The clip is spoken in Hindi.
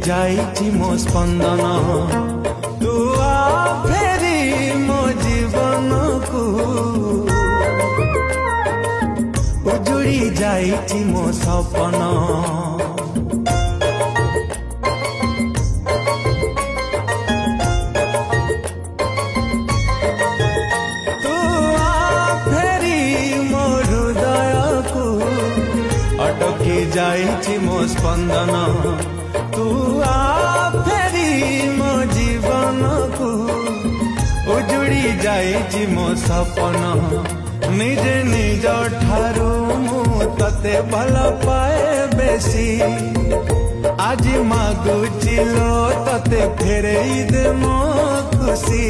ଯାଇଛି ମୋ ସ୍ପନ୍ଦନ ତୁ ଆ ଫେରି ମୋ ଜୀବନକୁ ଉଜୁଡ଼ି ଯାଇଛି ମୋ ସପନ ତୁ ଆ ଫେରି ମୋ ହୃଦୟକୁ ଅଟକି ଯାଇଛି ମୋ ସ୍ପନ୍ଦନ तू आ फेरी मो जीवनकु उजुड़ी जाइछि मो सपन निजे निज ठारू मु तते भल पाए बेसी आज मागुछि लो तते फेरेई दे मो खुशी।